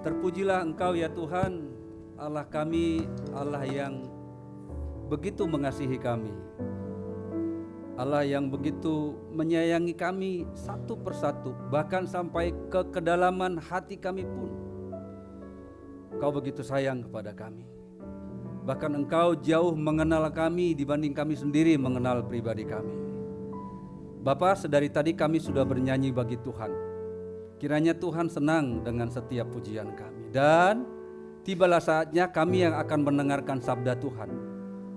Terpujilah Engkau ya Tuhan, Allah kami, Allah yang begitu mengasihi kami, Allah yang begitu menyayangi kami satu persatu, bahkan sampai ke kedalaman hati kami pun. Engkau begitu sayang kepada kami. Bahkan Engkau jauh mengenal kami dibanding kami sendiri mengenal pribadi kami. Bapa, sedari tadi kami sudah bernyanyi bagi Tuhan. Kiranya Tuhan senang dengan setiap pujian kami. Dan tibalah saatnya kami yang akan mendengarkan sabda Tuhan.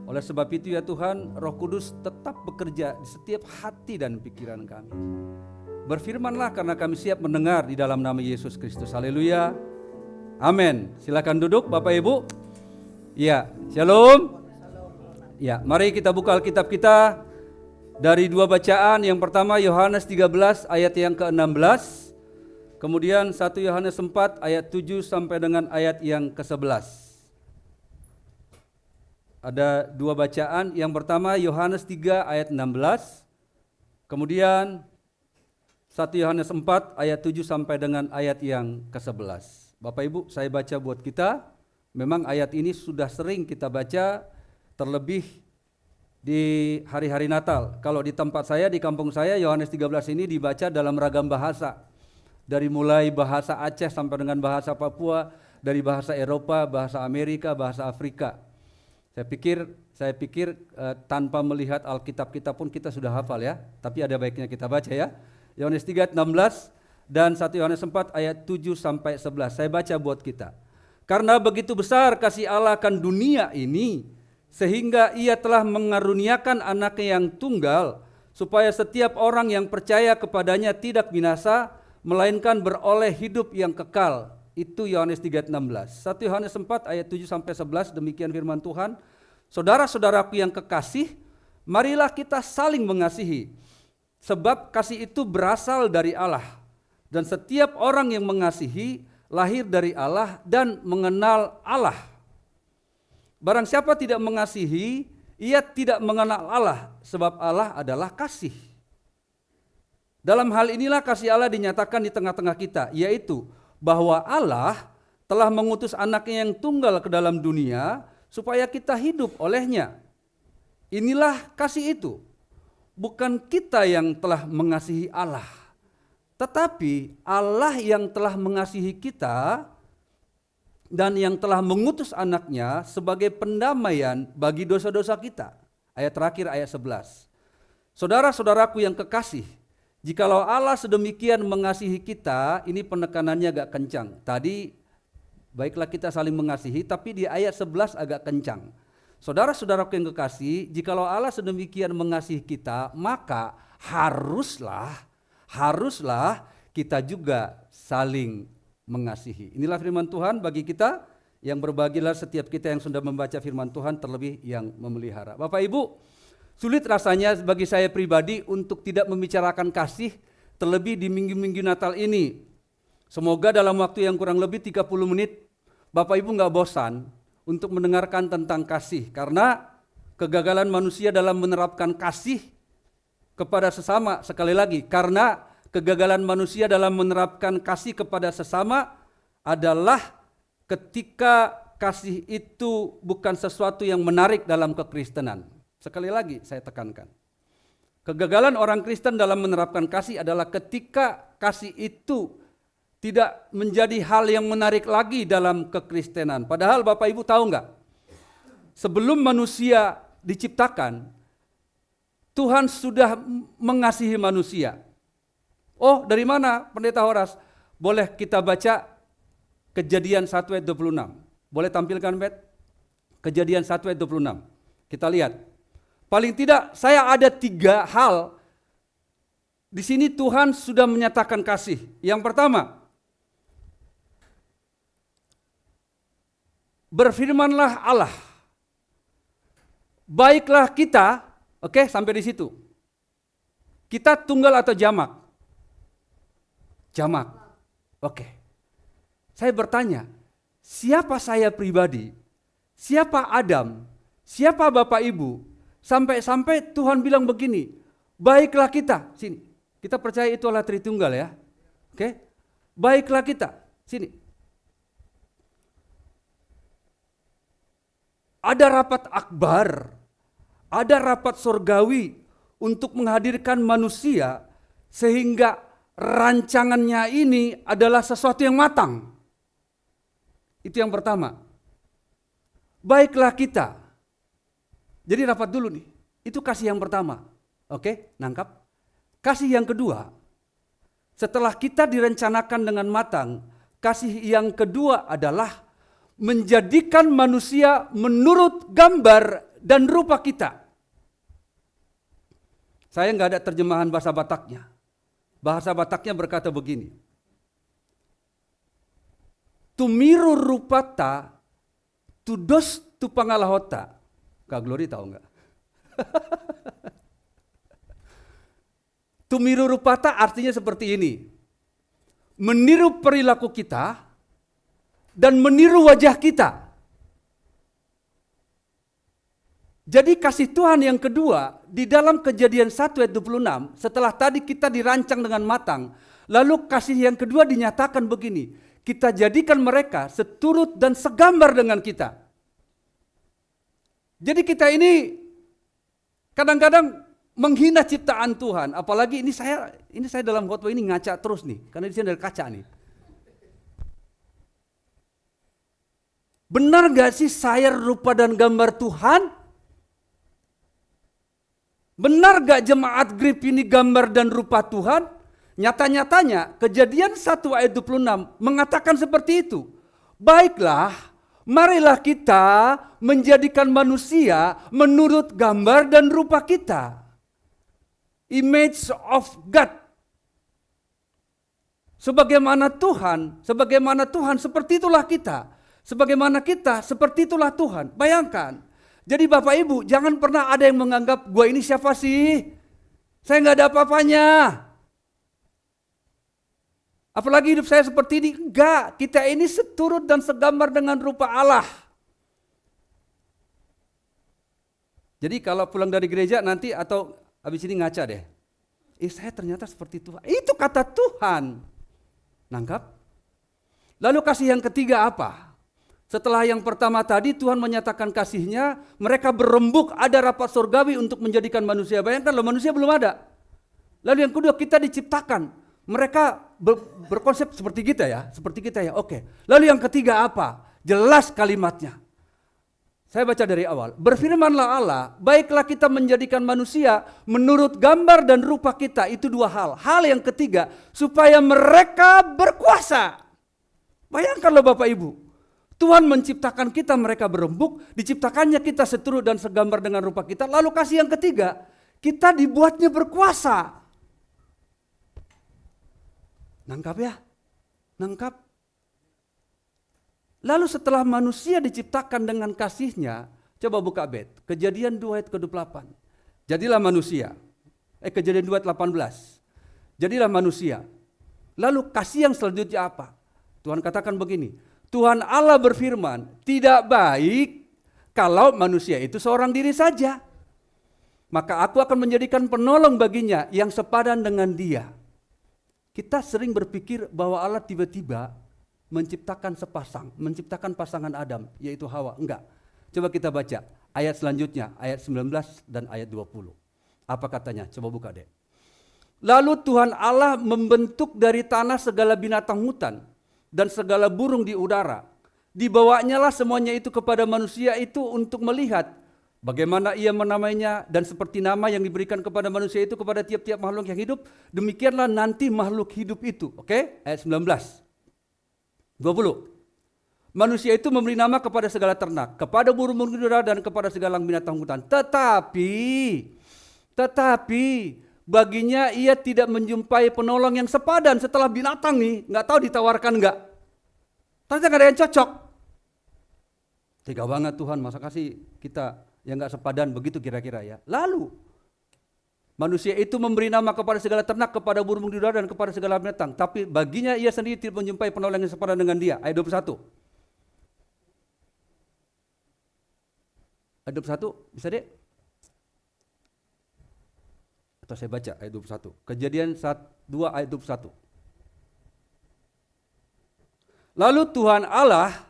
Oleh sebab itu ya Tuhan, Roh Kudus tetap bekerja di setiap hati dan pikiran kami. Berfirmanlah karena kami siap mendengar di dalam nama Yesus Kristus. Haleluya. Amin. Silakan duduk Bapak Ibu. Ya, shalom. Ya, mari kita buka Alkitab kita dari dua bacaan. Yang pertama Yohanes 13 ayat yang ke-16. Kemudian 1 Yohanes 4 ayat 7 sampai dengan ayat yang ke-11. Ada dua bacaan. Yang pertama Yohanes 3 ayat 16. Kemudian 1 Yohanes 4 ayat 7 sampai dengan ayat yang ke-11. Bapak Ibu, saya baca buat kita. Memang ayat ini sudah sering kita baca, terlebih di hari-hari Natal. Kalau di tempat saya, di kampung saya, Yohanes 13 ini dibaca dalam ragam bahasa. Dari mulai bahasa Aceh sampai dengan bahasa Papua, dari bahasa Eropa, bahasa Amerika, bahasa Afrika. Saya pikir tanpa melihat Alkitab kita pun kita sudah hafal ya. Tapi ada baiknya kita baca ya. Yohanes 3 ayat 16 dan 1 Yohanes 4 ayat 7 sampai 11. Saya baca buat kita. Karena begitu besar kasih Allah akan dunia ini, sehingga Ia telah mengaruniakan Anaknya yang tunggal, supaya setiap orang yang percaya kepadanya tidak binasa, melainkan beroleh hidup yang kekal. Itu Yohanes 3 ayat 16. 1 Yohanes 4 ayat 7 sampai 11, demikian firman Tuhan. Saudara-saudaraku yang kekasih, marilah kita saling mengasihi, sebab kasih itu berasal dari Allah. Dan setiap orang yang mengasihi lahir dari Allah dan mengenal Allah. Barang siapa tidak mengasihi, ia tidak mengenal Allah, sebab Allah adalah kasih. Dalam hal inilah kasih Allah dinyatakan di tengah-tengah kita, yaitu bahwa Allah telah mengutus Anaknya yang tunggal ke dalam dunia supaya kita hidup olehnya. Inilah kasih itu. Bukan kita yang telah mengasihi Allah, tetapi Allah yang telah mengasihi kita dan yang telah mengutus Anaknya sebagai pendamaian bagi dosa-dosa kita. Ayat terakhir ayat 11. Saudara-saudaraku yang kekasih, jikalau Allah sedemikian mengasihi kita, ini penekanannya agak kencang. Tadi baiklah kita saling mengasihi, tapi di ayat 11 agak kencang. Saudara-saudaraku yang kekasih, jikalau Allah sedemikian mengasihi kita, maka haruslah kita juga saling mengasihi. Inilah firman Tuhan bagi kita yang berbahagialah setiap kita yang sudah membaca firman Tuhan, terlebih yang memelihara. Bapak Ibu, sulit rasanya bagi saya pribadi untuk tidak membicarakan kasih, terlebih di minggu-minggu Natal ini. Semoga dalam waktu yang kurang lebih 30 menit Bapak Ibu gak bosan untuk mendengarkan tentang kasih. Karena kegagalan manusia dalam menerapkan kasih kepada sesama, sekali lagi, karena kegagalan manusia dalam menerapkan kasih kepada sesama adalah ketika kasih itu bukan sesuatu yang menarik dalam kekristenan. Sekali lagi saya tekankan. Kegagalan orang Kristen dalam menerapkan kasih adalah ketika kasih itu tidak menjadi hal yang menarik lagi dalam kekristenan. Padahal Bapak Ibu tahu enggak? Sebelum manusia diciptakan, Tuhan sudah mengasihi manusia. Oh, dari mana Pendeta Horas? Boleh kita baca Kejadian 1 ayat 26. Boleh tampilkan, Bet? Kejadian 1 ayat 26. Kita lihat. Paling tidak saya ada 3 hal di sini Tuhan sudah menyatakan kasih. Yang pertama, berfirmanlah Allah, baiklah kita. Oke, sampai di situ. Kita tunggal atau jamak? Jamak. Oke. Saya bertanya, siapa saya pribadi? Siapa Adam? Siapa Bapak Ibu? Sampai-sampai Tuhan bilang begini, baiklah kita. Sini. Kita percaya itu adalah Tritunggal ya. Oke. Baiklah kita. Sini. ada rapat akbar, ada rapat surgawi untuk menghadirkan manusia sehingga rancangannya ini adalah sesuatu yang matang. Itu yang pertama. Baiklah kita. Jadi rapat dulu nih. Itu kasih yang pertama. Oke, nangkap? Kasih yang kedua. Setelah kita direncanakan dengan matang, kasih yang kedua adalah menjadikan manusia menurut gambar dan rupa kita. Saya nggak ada terjemahan bahasa Bataknya. Bahasa Bataknya berkata begini. Tumiru rupata, tudos tu pangalahota. Kak Glory tahu nggak? Tumiru rupata artinya seperti ini. Meniru perilaku kita dan meniru wajah kita. Jadi kasih Tuhan yang kedua di dalam Kejadian 1 ayat 26, setelah tadi kita dirancang dengan matang, lalu kasih yang kedua dinyatakan begini, kita jadikan mereka seturut dan segambar dengan kita. Jadi kita ini kadang-kadang menghina ciptaan Tuhan, apalagi ini saya dalam khotbah ini ngaca terus nih, karena di sini ada kaca nih. Benar gak sih saya rupa dan gambar Tuhan? Benar gak jemaat GRIP ini gambar dan rupa Tuhan? Nyata-nyatanya Kejadian 1 ayat 26 mengatakan seperti itu. Baiklah, marilah kita menjadikan manusia menurut gambar dan rupa kita. Image of God. Sebagaimana Tuhan seperti itulah kita. Sebagaimana kita, seperti itulah Tuhan. Bayangkan. Jadi Bapak Ibu, jangan pernah ada yang menganggap, gua ini siapa sih? Saya nggak ada apa-apanya. Apalagi hidup saya seperti ini. Enggak, kita ini seturut dan segambar dengan rupa Allah. Jadi kalau pulang dari gereja nanti atau habis ini ngaca deh. Saya ternyata seperti Tuhan. Itu kata Tuhan. Nangkap? Lalu kasih yang ketiga apa? Setelah yang pertama tadi Tuhan menyatakan kasih-Nya, mereka berembuk ada rapat surgawi untuk menjadikan manusia. Bayangkan loh, manusia belum ada. Lalu yang kedua kita diciptakan. Mereka berkonsep seperti kita ya, Oke. Lalu yang ketiga apa? Jelas kalimatnya. Saya baca dari awal. Berfirmanlah Allah, baiklah kita menjadikan manusia menurut gambar dan rupa kita. Itu dua hal. Hal yang ketiga, supaya mereka berkuasa. Bayangkan loh Bapak Ibu. Tuhan menciptakan kita, mereka berembuk, diciptakannya kita seturut dan segambar dengan rupa kita. Lalu kasih yang ketiga, kita dibuatnya berkuasa. Nangkap ya? Nangkap? Lalu setelah manusia diciptakan dengan kasih-Nya, coba buka bet, Kejadian 2 ayat ke-28. Jadilah manusia. Kejadian 2 ayat 18. Jadilah manusia. Lalu kasih yang selanjutnya apa? Tuhan katakan begini, Tuhan Allah berfirman, tidak baik kalau manusia itu seorang diri saja. Maka aku akan menjadikan penolong baginya yang sepadan dengan dia. Kita sering berpikir bahwa Allah tiba-tiba menciptakan menciptakan pasangan Adam, yaitu Hawa. Enggak. Coba kita baca ayat selanjutnya, ayat 19 dan ayat 20. Apa katanya? Coba buka deh. Lalu Tuhan Allah membentuk dari tanah segala binatang hutan dan segala burung di udara. Dibawanya lah semuanya itu kepada manusia itu untuk melihat bagaimana ia menamainya, dan seperti nama yang diberikan kepada manusia itu kepada tiap-tiap makhluk yang hidup, demikianlah nanti makhluk hidup itu. Oke? Ayat 19. 20. Manusia itu memberi nama kepada segala ternak, kepada burung-burung di udara dan kepada segala binatang hutan. Tetapi baginya ia tidak menjumpai penolong yang sepadan. Setelah binatang nih, nggak tahu ditawarkan nggak. Ternyata nggak ada yang cocok. Tega banget Tuhan, masa kasih kita yang nggak sepadan begitu kira-kira ya. Lalu manusia itu memberi nama kepada segala ternak, kepada burung di udara dan kepada segala binatang. Tapi baginya ia sendiri tidak menjumpai penolong yang sepadan dengan dia. Ayat 21. Ayat 21, bisa deh? Atau saya baca ayat 21. Kejadian 2 ayat 21. Lalu Tuhan Allah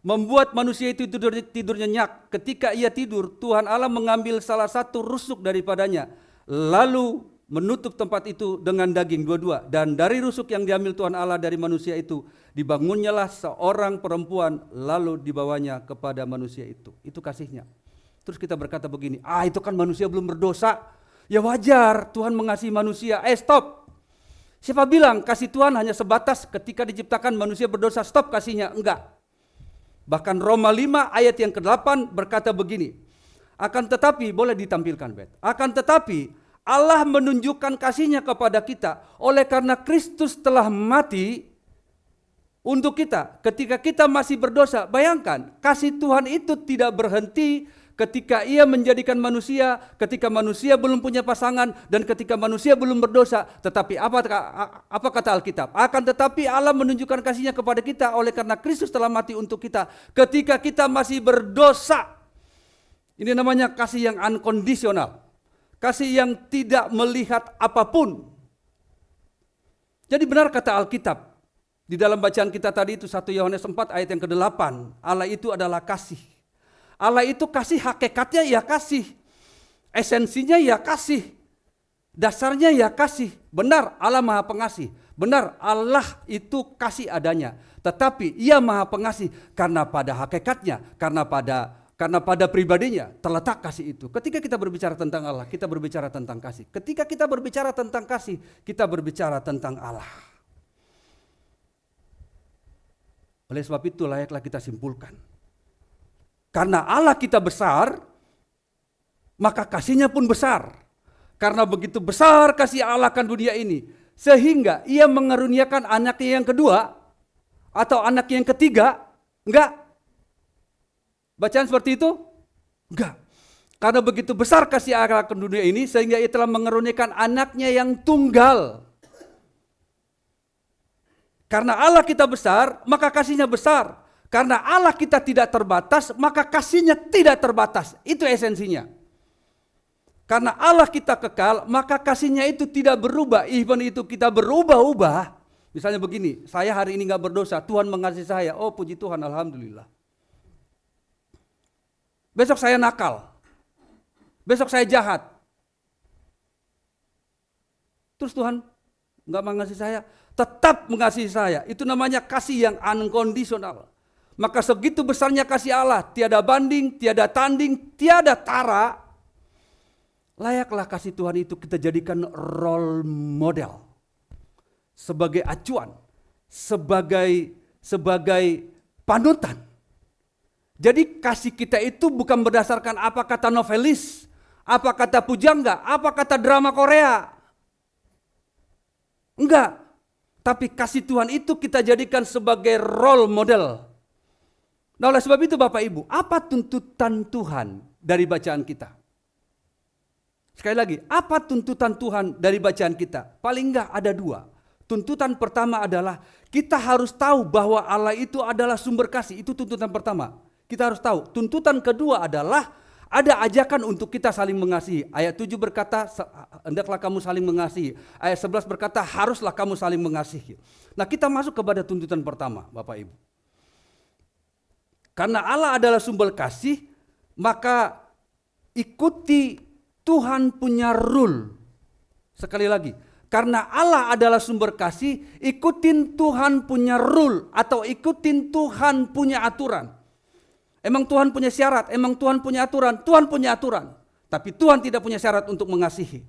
membuat manusia itu tidur nyenyak. Ketika ia tidur, Tuhan Allah mengambil salah satu rusuk daripadanya, lalu menutup tempat itu dengan daging dua-dua. Dan dari rusuk yang diambil Tuhan Allah dari manusia itu, dibangunnyalah seorang perempuan, lalu dibawanya kepada manusia itu. Itu kasihnya. Terus kita berkata begini, itu kan manusia belum berdosa. Ya wajar, Tuhan mengasihi manusia. Stop. Siapa bilang kasih Tuhan hanya sebatas ketika diciptakan manusia berdosa, stop kasihnya? Enggak. Bahkan Roma 5 ayat yang ke-8 berkata begini, akan tetapi, boleh ditampilkan Bet, akan tetapi Allah menunjukkan kasihnya kepada kita oleh karena Kristus telah mati untuk kita ketika kita masih berdosa. Bayangkan, kasih Tuhan itu tidak berhenti ketika ia menjadikan manusia, ketika manusia belum punya pasangan, dan ketika manusia belum berdosa. Tetapi apa kata Alkitab? Akan tetapi Allah menunjukkan kasihnya kepada kita oleh karena Kristus telah mati untuk kita ketika kita masih berdosa. Ini namanya kasih yang unconditional. Kasih yang tidak melihat apapun. Jadi benar kata Alkitab. Di dalam bacaan kita tadi itu 1 Yohanes 4 ayat yang ke-8. Allah itu adalah kasih. Allah itu kasih, hakikatnya ya kasih. Esensinya ya kasih. Dasarnya ya kasih. Benar Allah Maha Pengasih. Benar Allah itu kasih adanya. Tetapi ia Maha Pengasih karena pada hakikatnya, karena pada pribadinya terletak kasih itu. Ketika kita berbicara tentang Allah, kita berbicara tentang kasih. Ketika kita berbicara tentang kasih, kita berbicara tentang Allah. Oleh sebab itu layaklah kita simpulkan. Karena Allah kita besar, maka kasihnya pun besar. Karena begitu besar kasih Allah akan dunia ini, sehingga ia mengaruniakan anaknya yang kedua, atau anaknya yang ketiga. Enggak. Bacaan seperti itu? Enggak. Karena begitu besar kasih Allah akan dunia ini, sehingga ia telah mengaruniakan anaknya yang tunggal. Karena Allah kita besar, maka kasihnya besar. Karena Allah kita tidak terbatas, maka kasihnya tidak terbatas. Itu esensinya. Karena Allah kita kekal, maka kasihnya itu tidak berubah. Even itu kita berubah-ubah. Misalnya begini, saya hari ini gak berdosa, Tuhan mengasihi saya. Oh puji Tuhan, Alhamdulillah. Besok saya nakal. Besok saya jahat. Terus Tuhan gak mengasihi saya? Tetap mengasihi saya. Itu namanya kasih yang unconditional. Maka segitu besarnya kasih Allah, tiada banding, tiada tanding, tiada tara. Layaklah kasih Tuhan itu kita jadikan role model. Sebagai acuan, sebagai panutan. Jadi kasih kita itu bukan berdasarkan apa kata novelis, apa kata pujangga, apa kata drama Korea. Enggak. Tapi kasih Tuhan itu kita jadikan sebagai role model. Nah oleh sebab itu Bapak Ibu, apa tuntutan Tuhan dari bacaan kita? Sekali lagi, apa tuntutan Tuhan dari bacaan kita? Paling enggak ada dua. Tuntutan pertama adalah kita harus tahu bahwa Allah itu adalah sumber kasih. Itu tuntutan pertama. Kita harus tahu. Tuntutan kedua adalah ada ajakan untuk kita saling mengasihi. Ayat 7 berkata, hendaklah kamu saling mengasihi. Ayat 11 berkata, haruslah kamu saling mengasihi. Nah kita masuk kepada tuntutan pertama Bapak Ibu. Karena Allah adalah sumber kasih, maka ikuti Tuhan punya rule. Sekali lagi, karena Allah adalah sumber kasih, ikutin Tuhan punya rule atau ikutin Tuhan punya aturan. Emang Tuhan punya syarat, emang Tuhan punya aturan, Tuhan punya aturan. Tapi Tuhan tidak punya syarat untuk mengasihi.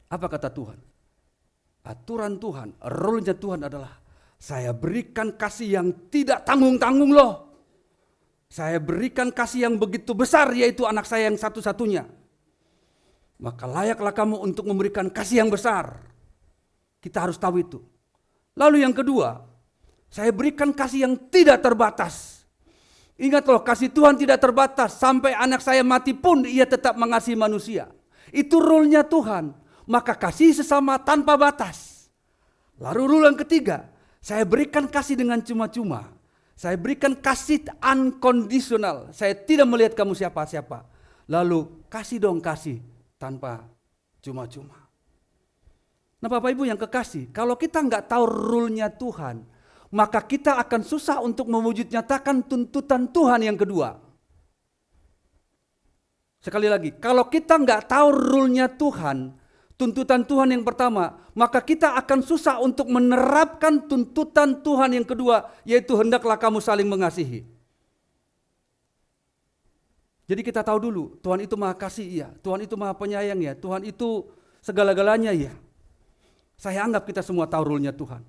Apa kata Tuhan? Aturan Tuhan, rule-nya Tuhan adalah saya berikan kasih yang tidak tanggung-tanggung loh. Saya berikan kasih yang begitu besar, yaitu anak saya yang satu-satunya. Maka layaklah kamu untuk memberikan kasih yang besar. Kita harus tahu itu. Lalu yang kedua, saya berikan kasih yang tidak terbatas. Ingat loh, kasih Tuhan tidak terbatas. Sampai anak saya mati pun ia tetap mengasihi manusia. Itu rule-nya Tuhan. Maka kasih sesama tanpa batas. Lalu rule yang ketiga, saya berikan kasih dengan cuma-cuma. Saya berikan kasih unconditional. Saya tidak melihat kamu siapa-siapa. Lalu kasih dong kasih tanpa cuma-cuma. Nah Bapak Ibu yang kekasih, kalau kita nggak tahu rule-nya Tuhan, maka kita akan susah untuk mewujud nyatakan tuntutan Tuhan yang kedua. Sekali lagi, kalau kita nggak tahu rule-nya Tuhan, tuntutan Tuhan yang pertama, maka kita akan susah untuk menerapkan tuntutan Tuhan yang kedua, yaitu hendaklah kamu saling mengasihi. Jadi kita tahu dulu, Tuhan itu maha kasih ya, Tuhan itu maha penyayang ya, Tuhan itu segala-galanya ya. Saya anggap kita semua tahu rule-nya Tuhan.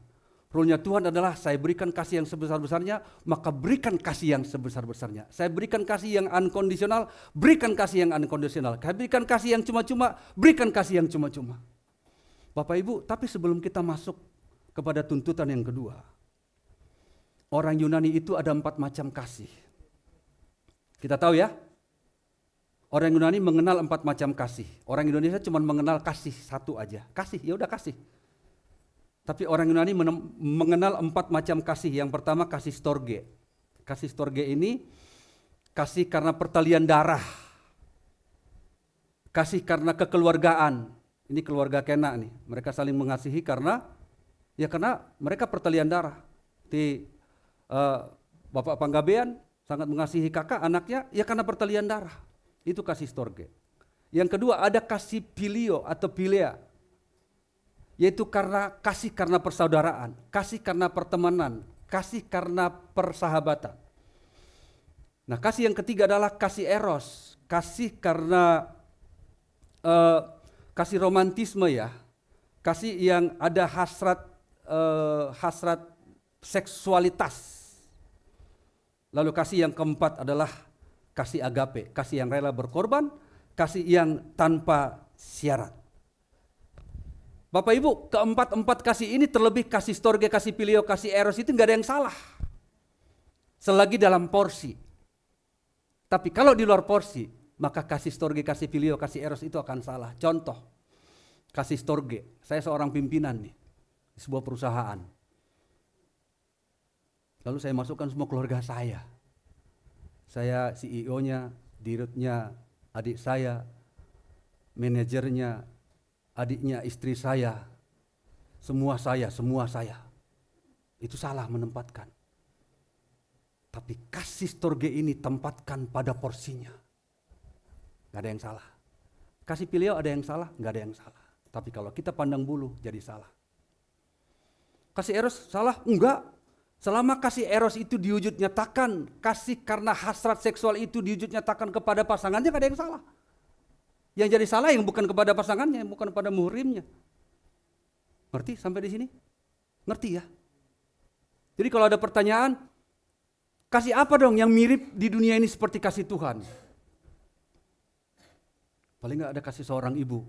Rule-nya Tuhan adalah saya berikan kasih yang sebesar-besarnya, maka berikan kasih yang sebesar-besarnya. Saya berikan kasih yang unconditional, berikan kasih yang unconditional. Saya berikan kasih yang cuma-cuma, berikan kasih yang cuma-cuma. Bapak Ibu, tapi sebelum kita masuk kepada tuntutan yang kedua, orang Yunani itu ada 4 macam kasih. Kita tahu ya, orang Yunani mengenal 4 macam kasih. Orang Indonesia cuma mengenal kasih satu aja. Kasih, ya udah kasih. Tapi orang Yunani mengenal 4 macam kasih. Yang pertama kasih storge. Kasih storge ini kasih karena pertalian darah. Kasih karena kekeluargaan. Ini keluarga Kena nih. Mereka saling mengasihi karena mereka pertalian darah. Bapak Panggabean sangat mengasihi kakak anaknya ya karena pertalian darah. Itu kasih storge. Yang kedua ada kasih filio atau philia. Yaitu kasih karena persaudaraan, kasih karena pertemanan, kasih karena persahabatan. Nah, kasih yang ketiga adalah kasih eros, kasih karena kasih romantisme ya, kasih yang ada hasrat seksualitas. Lalu kasih yang keempat adalah kasih agape, kasih yang rela berkorban, kasih yang tanpa syarat. Bapak Ibu, keempat kasih ini terlebih kasih storge, kasih filio, kasih eros itu nggak ada yang salah. Selagi dalam porsi. Tapi kalau di luar porsi, maka kasih storge, kasih filio, kasih eros itu akan salah. Contoh, kasih storge. Saya seorang pimpinan nih, di sebuah perusahaan. Lalu saya masukkan semua keluarga saya. Saya CEO-nya, dirutnya, adik saya, manajernya, adiknya, istri saya, semua saya. Itu salah menempatkan. Tapi kasih storge ini tempatkan pada porsinya. Gak ada yang salah. Kasih filio ada yang salah? Gak ada yang salah. Tapi kalau kita pandang bulu jadi salah. Kasih eros salah? Enggak. Selama kasih eros itu diwujud nyatakan, kasih karena hasrat seksual itu diwujud nyatakan kepada pasangannya gak ada yang salah. Yang jadi salah yang bukan kepada pasangannya, yang bukan kepada muhrimnya. Ngerti sampai di sini? Ngerti ya? Jadi kalau ada pertanyaan, kasih apa dong yang mirip di dunia ini seperti kasih Tuhan? Paling gak ada kasih seorang ibu.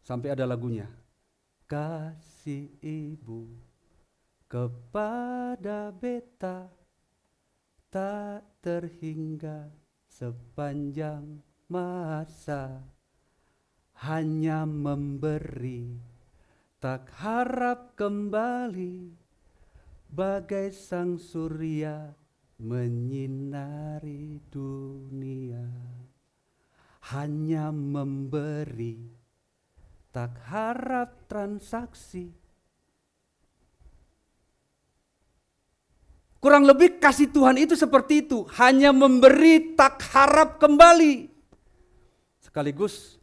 Sampai ada lagunya. Kasih ibu kepada beta tak terhingga sepanjang masa, hanya memberi, tak harap kembali, bagai sang surya menyinari dunia. Hanya memberi, tak harap transaksi. Kurang lebih kasih Tuhan itu seperti itu, hanya memberi, tak harap kembali. Sekaligus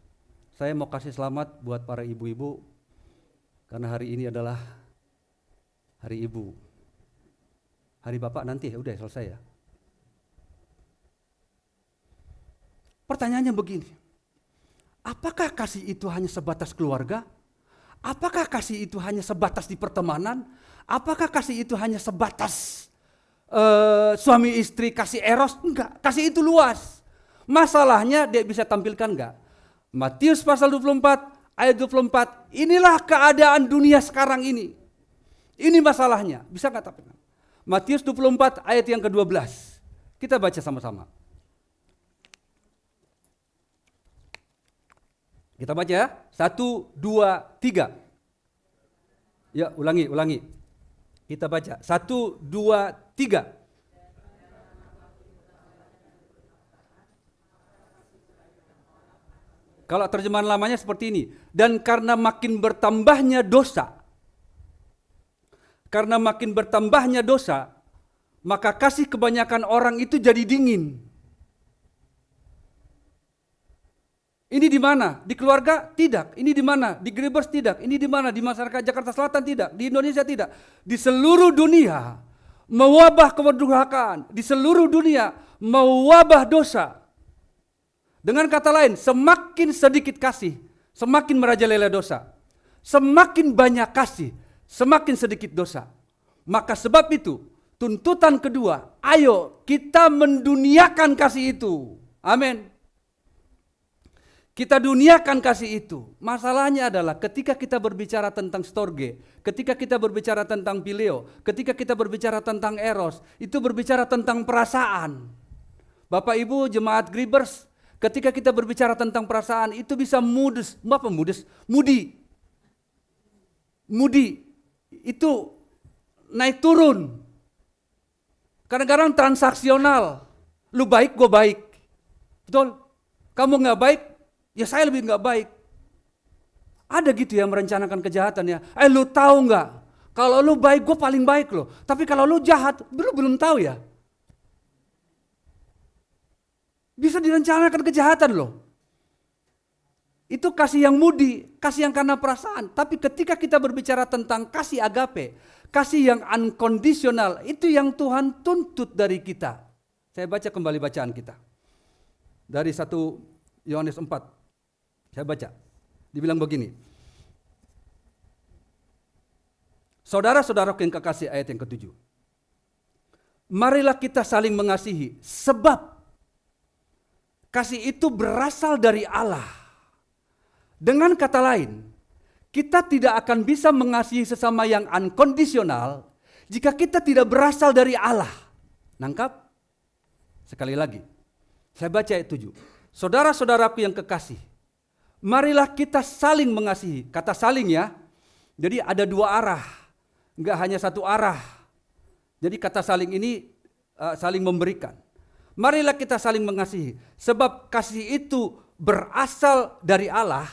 saya mau kasih selamat buat para ibu-ibu karena hari ini adalah hari ibu. Hari bapak nanti udah selesai ya. Pertanyaannya begini, apakah kasih itu hanya sebatas keluarga? Apakah kasih itu hanya sebatas di pertemanan? Apakah kasih itu hanya sebatas suami istri kasih eros? Enggak, kasih itu luas. Masalahnya dia bisa tampilkan enggak? Matius pasal 24 ayat 24, inilah keadaan dunia sekarang ini. Ini masalahnya, bisa enggak tampilkan? Matius 24 ayat yang ke-12. Kita baca sama-sama. Kita baca ya, 1, 2, 3. Ya, ulangi. Kita baca, 1, 2, 3. Kalau terjemahan lamanya seperti ini. Dan karena makin bertambahnya dosa, Karena makin bertambahnya dosa, maka kasih kebanyakan orang itu jadi dingin. Ini di mana? Di keluarga? Tidak. Ini di mana? Di Gribers? Tidak. Ini di mana? Di masyarakat Jakarta Selatan? Tidak. Di Indonesia? Tidak. Di seluruh dunia mewabah kedurhakaan. Di seluruh dunia mewabah dosa. Dengan kata lain, semakin sedikit kasih, semakin merajalela dosa. Semakin banyak kasih, semakin sedikit dosa. Maka sebab itu, tuntutan kedua, ayo kita menduniakan kasih itu. Amin. Kita duniakan kasih itu. Masalahnya adalah ketika kita berbicara tentang storge, ketika kita berbicara tentang phileo, ketika kita berbicara tentang eros, itu berbicara tentang perasaan. Bapak Ibu jemaat Gribers, ketika kita berbicara tentang perasaan itu bisa mudi itu naik turun. Kadang-kadang transaksional. Lu baik, gue baik. Betul? Kamu gak baik, ya saya lebih gak baik. Ada gitu yang merencanakan kejahatan ya. Lu tahu gak? Kalau lu baik, gue paling baik loh. Tapi kalau lu jahat, lu belum tahu ya. Bisa direncanakan kejahatan loh. Itu kasih yang mudi, kasih yang karena perasaan. Tapi ketika kita berbicara tentang kasih agape, kasih yang unconditional, itu yang Tuhan tuntut dari kita. Saya baca kembali bacaan kita. Dari 1 Yohanes 4. Saya baca. Dibilang begini. Saudara-saudaraku yang kekasih, ayat yang ke-7. Marilah kita saling mengasihi, sebab kasih itu berasal dari Allah. Dengan kata lain, kita tidak akan bisa mengasihi sesama yang unconditional jika kita tidak berasal dari Allah. Nangkap? Sekali lagi, saya baca ayat 7. Saudara-saudaraku yang kekasih, marilah kita saling mengasihi. Kata saling ya, jadi ada dua arah, enggak hanya satu arah. Jadi kata saling ini saling memberikan. Marilah kita saling mengasihi, sebab kasih itu berasal dari Allah,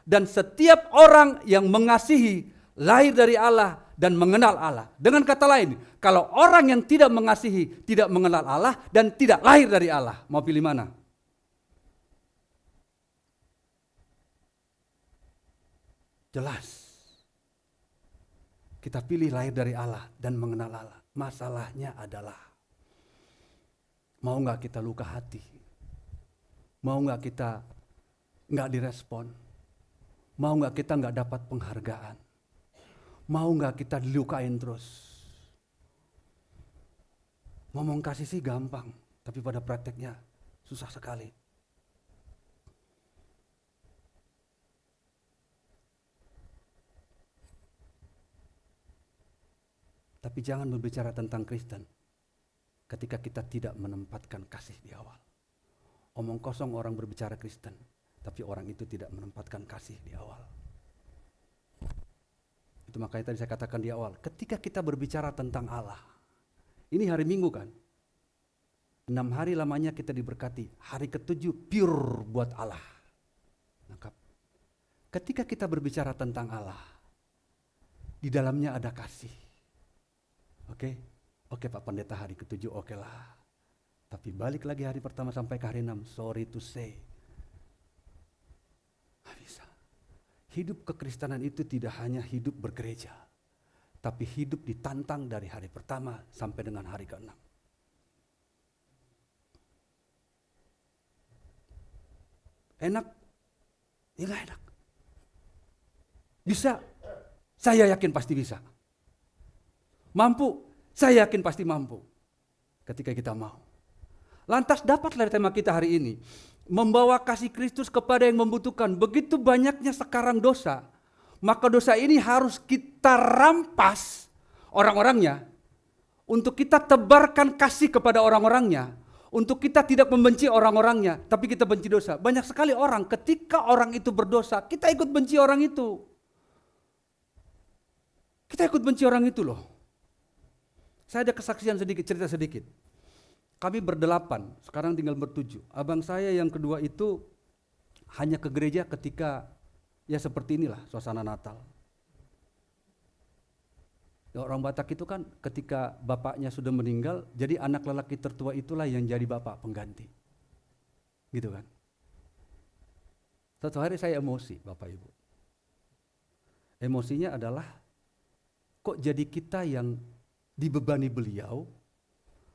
dan setiap orang yang mengasihi lahir dari Allah dan mengenal Allah. Dengan kata lain, kalau orang yang tidak mengasihi tidak mengenal Allah dan tidak lahir dari Allah, mau pilih mana? Jelas. Kita pilih lahir dari Allah dan mengenal Allah. Masalahnya adalah, mau gak kita luka hati? Mau gak kita gak direspon? Mau gak kita gak dapat penghargaan? Mau gak kita dilukain terus? Ngomong kasih sih gampang, tapi pada prakteknya susah sekali. Tapi jangan berbicara tentang Kristen ketika kita tidak menempatkan kasih di awal. Omong kosong orang berbicara Kristen, tapi orang itu tidak menempatkan kasih di awal. Itu makanya tadi saya katakan di awal, ketika kita berbicara tentang Allah, ini hari Minggu kan, 6 hari lamanya kita diberkati, hari ke-7 pure buat Allah. Nangkap? Ketika kita berbicara tentang Allah, di dalamnya ada kasih. Oke Pak Pendeta, hari ke-7 oke lah. Tapi balik lagi hari pertama sampai ke hari 6, sorry to say, gak bisa. Hidup kekristenan itu tidak hanya hidup bergereja, tapi hidup ditantang dari hari pertama sampai dengan hari ke-6. Enak? Ya gak enak. Bisa? Saya yakin pasti bisa. Mampu? Saya yakin pasti mampu. Ketika kita mau. Lantas dapatlah tema kita hari ini. Membawa kasih Kristus kepada yang membutuhkan. Begitu banyaknya sekarang dosa. Maka dosa ini harus kita rampas orang-orangnya. Untuk kita tebarkan kasih kepada orang-orangnya. Untuk kita tidak membenci orang-orangnya. Tapi kita benci dosa. Banyak sekali orang ketika orang itu berdosa. Kita ikut benci orang itu. Kita ikut benci orang itu loh. Saya ada kesaksian sedikit, cerita sedikit. Kami berdelapan, sekarang tinggal bertujuh. Abang saya yang kedua itu hanya ke gereja ketika ya seperti inilah suasana Natal. Orang Batak itu kan ketika bapaknya sudah meninggal, jadi anak lelaki tertua itulah yang jadi bapak pengganti. Gitu kan. Satu hari saya emosi, Bapak Ibu. Emosinya adalah, kok jadi kita yang dibebani beliau,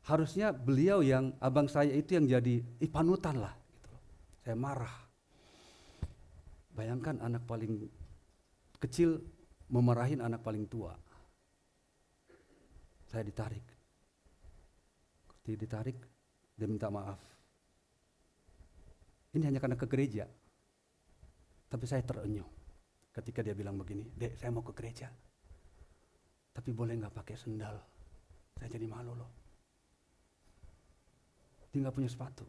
harusnya beliau yang, abang saya itu yang jadi panutan lah. Gitu. Saya marah. Bayangkan anak paling kecil memarahin anak paling tua. Saya ditarik. Dia minta maaf. Ini hanya karena ke gereja. Tapi saya terenyuh ketika dia bilang begini, "Dek, saya mau ke gereja. Tapi boleh gak pakai sendal? Saya jadi malu loh." Dia gak punya sepatu.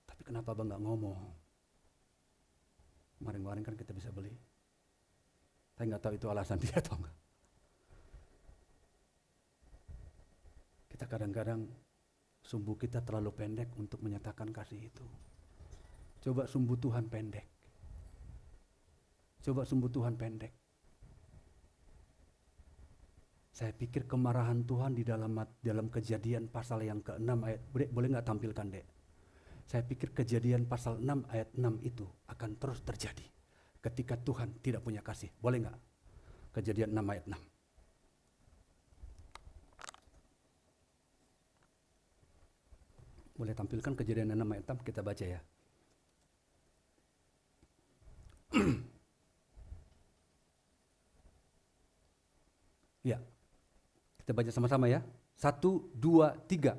Tapi kenapa abang gak ngomong? Kemarin-kemarin kan kita bisa beli. Saya nggak tahu itu alasan dia atau enggak. Kita kadang-kadang sumbu kita terlalu pendek untuk menyatakan kasih itu. Coba sumbu Tuhan pendek. Saya pikir kemarahan Tuhan di dalam Kejadian pasal yang ke-6 ayat, boleh nggak tampilkan, Dek? Saya pikir Kejadian pasal 6 ayat 6 itu akan terus terjadi ketika Tuhan tidak punya kasih. Boleh nggak? Kejadian 6 ayat 6. Boleh tampilkan Kejadian 6 ayat 6, kita baca ya. Ya, kita baca sama-sama ya. 1, 2, 3.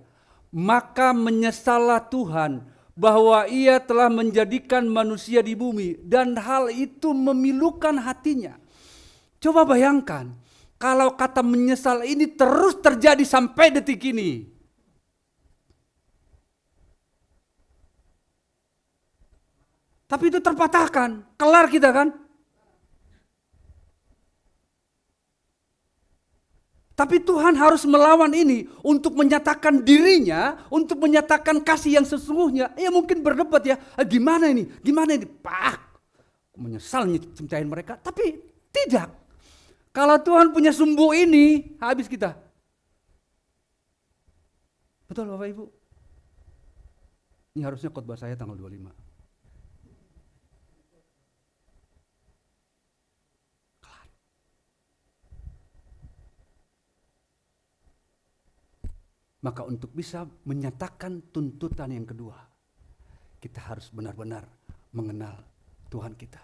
Maka menyesallah Tuhan bahwa ia telah menjadikan manusia di bumi dan hal itu memilukan hatinya. Coba bayangkan, kalau kata menyesal ini terus terjadi sampai detik ini. Tapi itu terpatahkan, kelar kita kan? Tapi Tuhan harus melawan ini untuk menyatakan dirinya, untuk menyatakan kasih yang sesungguhnya. Ya mungkin berdebat ya, gimana ini? Pak, menyesal cintain mereka. Tapi tidak. Kalau Tuhan punya sumbu ini, habis kita. Betul Bapak Ibu? Ini harusnya khotbah saya tanggal 25. Maka untuk bisa menyatakan tuntutan yang kedua, kita harus benar-benar mengenal Tuhan kita.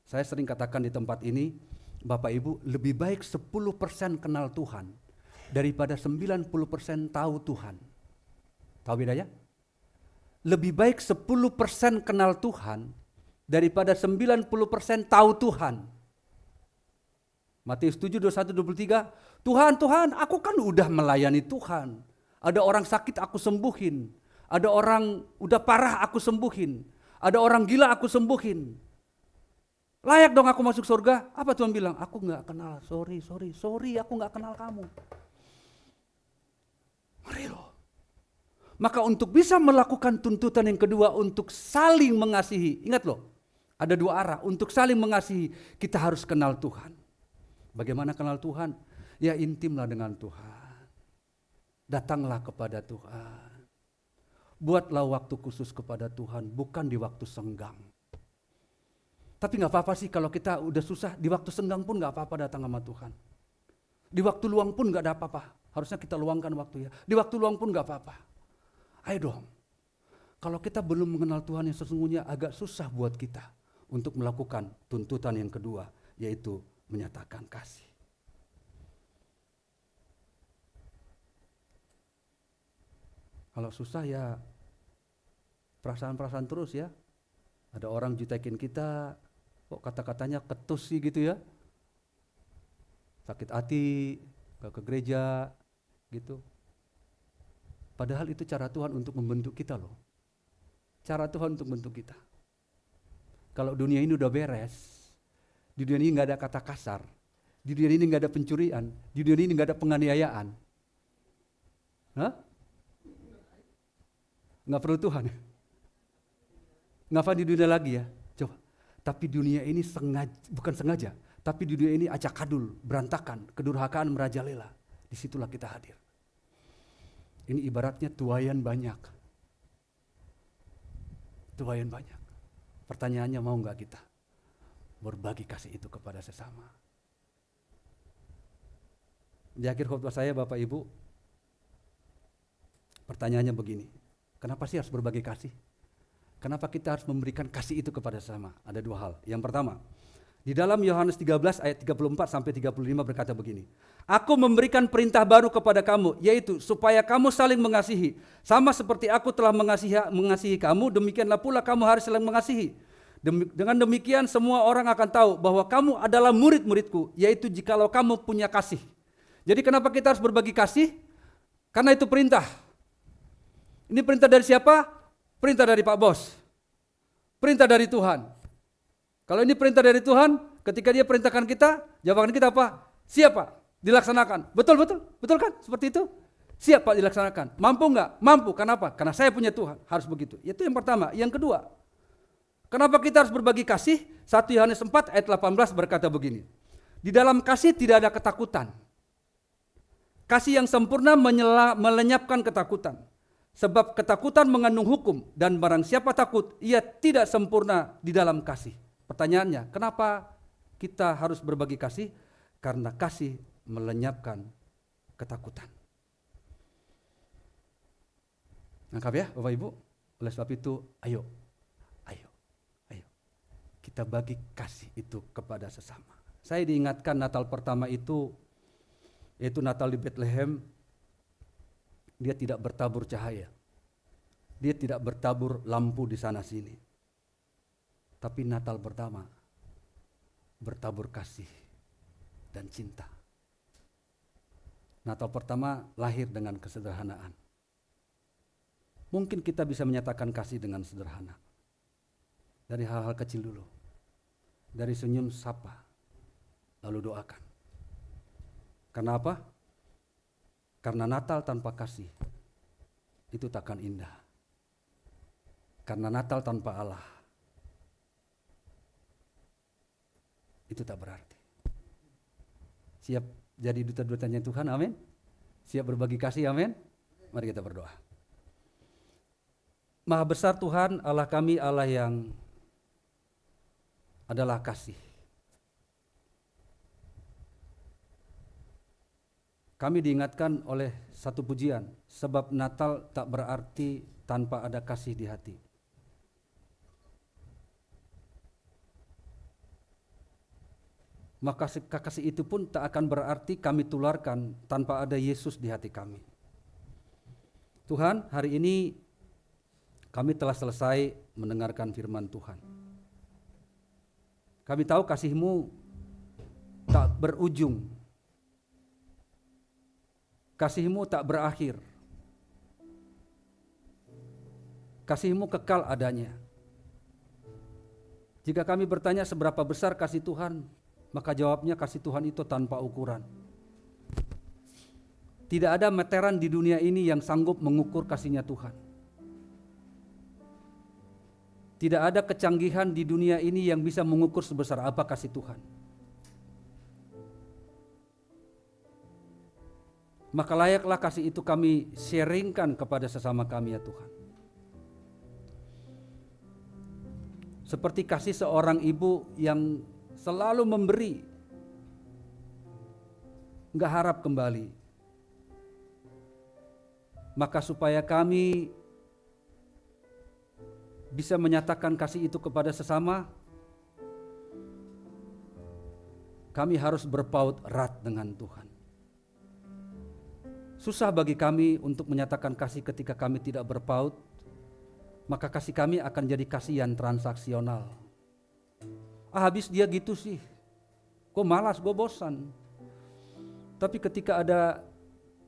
Saya sering katakan di tempat ini, Bapak Ibu, lebih baik 10% kenal Tuhan daripada 90% tahu Tuhan. Tahu bedanya? Lebih baik 10% kenal Tuhan daripada 90% tahu Tuhan. Matius 7, 21, 23, Tuhan, aku kan udah melayani Tuhan. Ada orang sakit aku sembuhin. Ada orang udah parah aku sembuhin. Ada orang gila aku sembuhin. Layak dong aku masuk surga? Apa Tuhan bilang? Aku gak kenal, sorry, aku gak kenal kamu. Mari loh. Maka untuk bisa melakukan tuntutan yang kedua untuk saling mengasihi. Ingat loh, ada dua arah. Untuk saling mengasihi, kita harus kenal Tuhan. Bagaimana kenal Tuhan? Ya intimlah dengan Tuhan. Datanglah kepada Tuhan. Buatlah waktu khusus kepada Tuhan, bukan di waktu senggang. Tapi gak apa-apa sih kalau kita udah susah, di waktu senggang pun gak apa-apa datang sama Tuhan. Di waktu luang pun gak ada apa-apa. Harusnya kita luangkan waktu ya. Di waktu luang pun gak apa-apa. Ayo dong. Kalau kita belum mengenal Tuhan yang sesungguhnya, agak susah buat kita untuk melakukan tuntutan yang kedua, yaitu menyatakan kasih. Kalau susah ya perasaan-perasaan terus ya. Ada orang jutekin kita, kok kata-katanya ketus sih gitu ya. Sakit hati, gak ke gereja gitu. Padahal itu cara Tuhan untuk membentuk kita loh. Cara Tuhan untuk membentuk kita. Kalau dunia ini udah beres, di dunia ini gak ada kata kasar, di dunia ini gak ada pencurian, di dunia ini gak ada penganiayaan. Hah? Gak perlu Tuhan. Ngapa di dunia lagi ya? Coba. Tapi dunia ini bukan sengaja, tapi dunia ini acak adul, berantakan, kedurhakaan merajalela. Disitulah kita hadir. Ini ibaratnya tuayan banyak. Tuayan banyak. Pertanyaannya, mau nggak kita berbagi kasih itu kepada sesama? Di akhir khotbah saya, Bapak Ibu, pertanyaannya begini, kenapa sih harus berbagi kasih? Kenapa kita harus memberikan kasih itu kepada sesama? Ada dua hal. Yang pertama, di dalam Yohanes 13 ayat 34 sampai 35 berkata begini, Aku memberikan perintah baru kepada kamu, yaitu supaya kamu saling mengasihi. Sama seperti aku telah mengasihi kamu, demikianlah pula kamu harus saling mengasihi. Dengan demikian semua orang akan tahu bahwa kamu adalah murid-muridku, yaitu jikalau kamu punya kasih. Jadi kenapa kita harus berbagi kasih? Karena itu perintah. Ini perintah dari siapa? Perintah dari Pak Bos. Perintah dari Tuhan. Kalau ini perintah dari Tuhan, ketika Dia perintahkan kita, jawaban kita apa? Siap Pak, dilaksanakan. Betul kan? Seperti itu? Siap Pak, dilaksanakan. Mampu enggak? Mampu. Kenapa? Karena saya punya Tuhan. Harus begitu. Itu yang pertama. Yang kedua, kenapa kita harus berbagi kasih? 1 Yohanes 4 ayat 18 berkata begini, di dalam kasih tidak ada ketakutan. Kasih yang sempurna melenyapkan ketakutan. Sebab ketakutan mengandung hukum, dan barang siapa takut, ia tidak sempurna di dalam kasih. Pertanyaannya, kenapa kita harus berbagi kasih? Karena kasih melenyapkan ketakutan. Nangkap ya Bapak Ibu? Oleh sebab itu, ayo. Kita bagi kasih itu kepada sesama. Saya diingatkan Natal pertama itu, yaitu Natal di Bethlehem, dia tidak bertabur cahaya. Dia tidak bertabur lampu di sana sini. Tapi Natal pertama bertabur kasih dan cinta. Natal pertama lahir dengan kesederhanaan. Mungkin kita bisa menyatakan kasih dengan sederhana. Dari hal-hal kecil dulu. Dari senyum sapa, lalu doakan. Karena apa? Karena Natal tanpa kasih itu takkan indah. Karena Natal tanpa Allah itu tak berarti. Siap jadi duta-dutanya Tuhan, amin. Siap berbagi kasih, amin. Mari kita berdoa. Maha besar Tuhan, Allah kami, Allah yang adalah kasih. Kami diingatkan oleh satu pujian, sebab Natal tak berarti tanpa ada kasih di hati. Maka kasih itu pun tak akan berarti kami tularkan tanpa ada Yesus di hati kami. Tuhan, hari ini kami telah selesai mendengarkan firman Tuhan. Kami tahu kasih-Mu tak berujung. Kasih-Mu tak berakhir. Kasih-Mu kekal adanya. Jika kami bertanya seberapa besar kasih Tuhan, maka jawabnya kasih Tuhan itu tanpa ukuran. Tidak ada meteran di dunia ini yang sanggup mengukur kasihnya Tuhan. Tidak ada kecanggihan di dunia ini yang bisa mengukur sebesar apa kasih Tuhan. Maka layaklah kasih itu kami sharingkan kepada sesama kami ya Tuhan. Seperti kasih seorang ibu yang selalu memberi, gak harap kembali. Maka supaya kami bisa menyatakan kasih itu kepada sesama, kami harus berpaut erat dengan Tuhan. Susah bagi kami untuk menyatakan kasih ketika kami tidak berpaut, maka kasih kami akan jadi kasih yang transaksional. Habis dia gitu sih, gue malas, gue bosan. Tapi ketika ada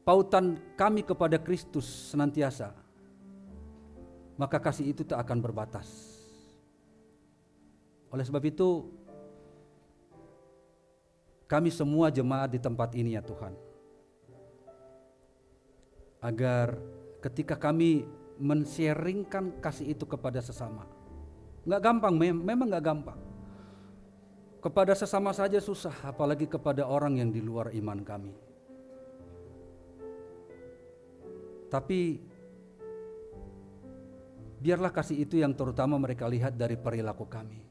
pautan kami kepada Kristus senantiasa, maka kasih itu tak akan berbatas. Oleh sebab itu, kami semua jemaat di tempat ini ya Tuhan, agar ketika kami men-sharingkan kasih itu kepada sesama, gak gampang, memang gak gampang. Kepada sesama saja susah, apalagi kepada orang yang di luar iman kami. Tapi biarlah kasih itu yang terutama mereka lihat dari perilaku kami,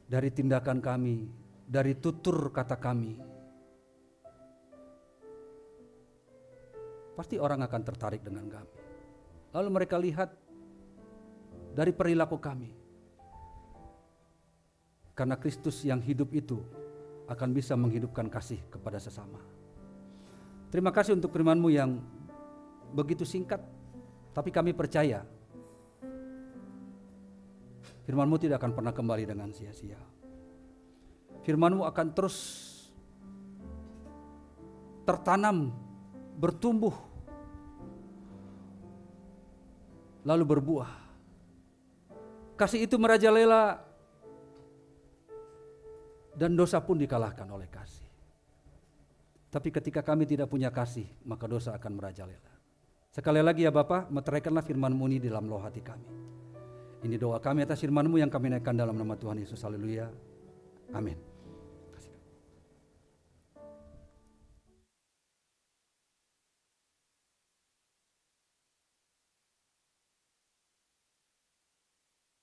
dari tindakan kami, dari tutur kata kami. Pasti orang akan tertarik dengan kami. Lalu mereka lihat dari perilaku kami. Karena Kristus yang hidup itu akan bisa menghidupkan kasih kepada sesama. Terima kasih untuk firman-Mu yang begitu singkat, tapi kami percaya firman-Mu tidak akan pernah kembali dengan sia-sia. Firman-Mu akan terus tertanam, bertumbuh, lalu berbuah. Kasih itu merajalela, dan dosa pun dikalahkan oleh kasih. Tapi ketika kami tidak punya kasih, maka dosa akan merajalela. Sekali lagi ya Bapa, meteraikanlah firman-Mu ini di dalam loh hati kami. Ini doa kami atas firman-Mu yang kami naikkan dalam nama Tuhan Yesus. Haleluya. Amin.